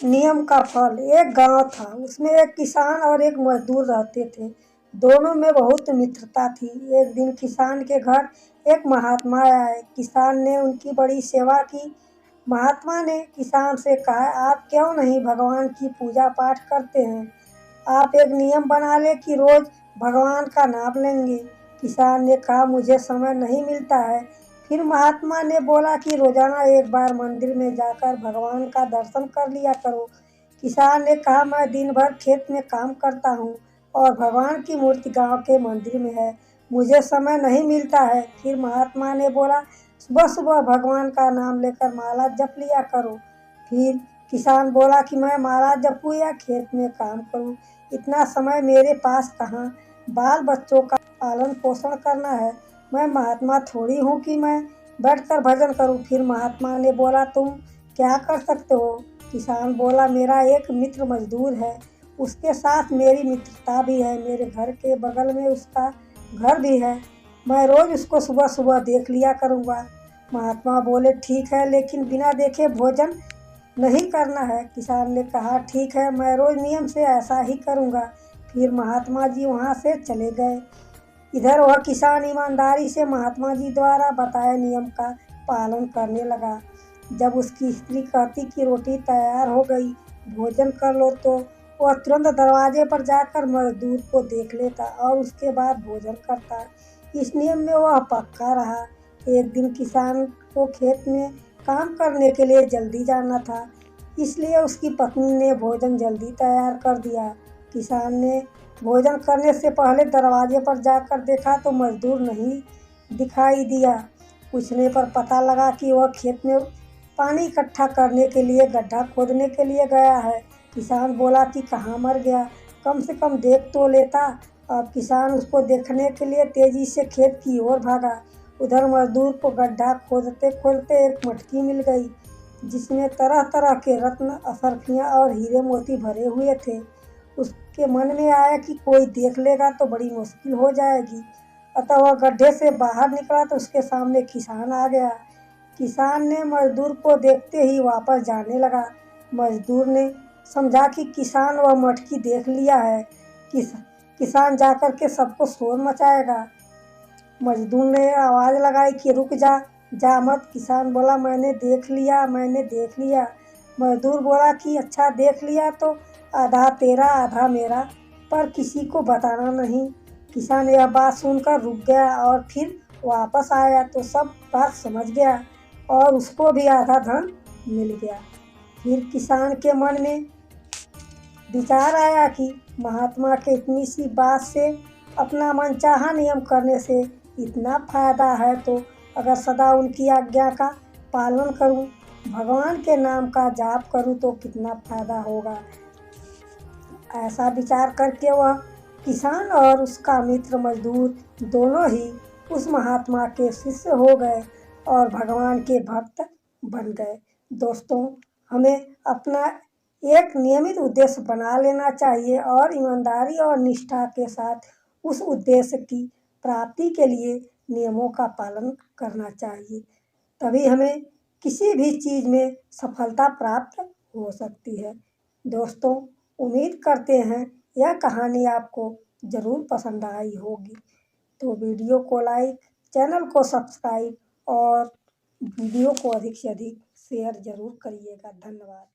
नियम का फल। एक गांव था, उसमें एक किसान और एक मजदूर रहते थे। दोनों में बहुत मित्रता थी। एक दिन किसान के घर एक महात्मा आए। किसान ने उनकी बड़ी सेवा की। महात्मा ने किसान से कहा, आप क्यों नहीं भगवान की पूजा पाठ करते हैं? आप एक नियम बना ले कि रोज भगवान का नाम लेंगे। किसान ने कहा, मुझे समय नहीं मिलता है। फिर महात्मा ने बोला कि रोजाना एक बार मंदिर में जाकर भगवान का दर्शन कर लिया करो। किसान ने कहा, मैं दिन भर खेत में काम करता हूँ और भगवान की मूर्ति गांव के मंदिर में है, मुझे समय नहीं मिलता है। फिर महात्मा ने बोला, सुबह सुबह भगवान का नाम लेकर माला जप लिया करो। फिर किसान बोला कि मैं माला जपूँ या खेत में काम करूँ, इतना समय मेरे पास कहाँ, बाल बच्चों का पालन पोषण करना है। मैं महात्मा थोड़ी हूँ कि मैं बैठकर भजन करूँ। फिर महात्मा ने बोला, तुम क्या कर सकते हो? किसान बोला, मेरा एक मित्र मजदूर है, उसके साथ मेरी मित्रता भी है, मेरे घर के बगल में उसका घर भी है, मैं रोज उसको सुबह सुबह देख लिया करूँगा। महात्मा बोले, ठीक है, लेकिन बिना देखे भोजन नहीं करना है। किसान ने कहा, ठीक है, मैं रोज नियम से ऐसा ही करूँगा। फिर महात्मा जी वहाँ से चले गए। इधर वह किसान ईमानदारी से महात्मा जी द्वारा बताए नियम का पालन करने लगा। जब उसकी स्त्री कहती कि रोटी तैयार हो गई, भोजन कर लो, तो वह तुरंत दरवाजे पर जाकर मजदूर को देख लेता और उसके बाद भोजन करता। इस नियम में वह पक्का रहा। एक दिन किसान को खेत में काम करने के लिए जल्दी जाना था, इसलिए उसकी पत्नी ने भोजन जल्दी तैयार कर दिया। किसान ने भोजन करने से पहले दरवाजे पर जाकर देखा तो मजदूर नहीं दिखाई दिया। पूछने पर पता लगा कि वह खेत में पानी इकट्ठा करने के लिए गड्ढा खोदने के लिए गया है। किसान बोला कि कहाँ मर गया, कम से कम देख तो लेता। अब किसान उसको देखने के लिए तेजी से खेत की ओर भागा। उधर मजदूर को गड्ढा खोदते खोदते एक मटकी मिल गई, जिसमें तरह तरह के रत्न, असरफियाँ और हीरे मोती भरे हुए थे। उसके मन में आया कि कोई देख लेगा तो बड़ी मुश्किल हो जाएगी। अतः वह गड्ढे से बाहर निकला तो उसके सामने किसान आ गया। किसान ने मजदूर को देखते ही वापस जाने लगा। मजदूर ने समझा कि किसान वह मटकी देख लिया है, किसान जाकर के सबको शोर मचाएगा। मजदूर ने आवाज़ लगाई कि रुक जा, जा मत। किसान बोला, मैंने देख लिया, मैंने देख लिया। मजदूर बोला कि अच्छा, देख लिया तो आधा तेरा आधा मेरा, पर किसी को बताना नहीं। किसान यह बात सुनकर रुक गया और फिर वापस आया तो सब बात समझ गया और उसको भी आधा धन मिल गया। फिर किसान के मन में विचार आया कि महात्मा के इतनी सी बात से, अपना मनचाहा नियम करने से इतना फायदा है, तो अगर सदा उनकी आज्ञा का पालन करूं, भगवान के नाम का जाप करूं तो कितना फायदा होगा। ऐसा विचार करके वह किसान और उसका मित्र मजदूर दोनों ही उस महात्मा के शिष्य हो गए और भगवान के भक्त बन गए। दोस्तों, हमें अपना एक नियमित उद्देश्य बना लेना चाहिए और ईमानदारी और निष्ठा के साथ उस उद्देश्य की प्राप्ति के लिए नियमों का पालन करना चाहिए। तभी हमें किसी भी चीज़ में सफलता प्राप्त हो सकती है। दोस्तों, उम्मीद करते हैं यह कहानी आपको ज़रूर पसंद आई होगी। तो वीडियो को लाइक, चैनल को सब्सक्राइब और वीडियो को अधिक से अधिक शेयर ज़रूर करिएगा। धन्यवाद।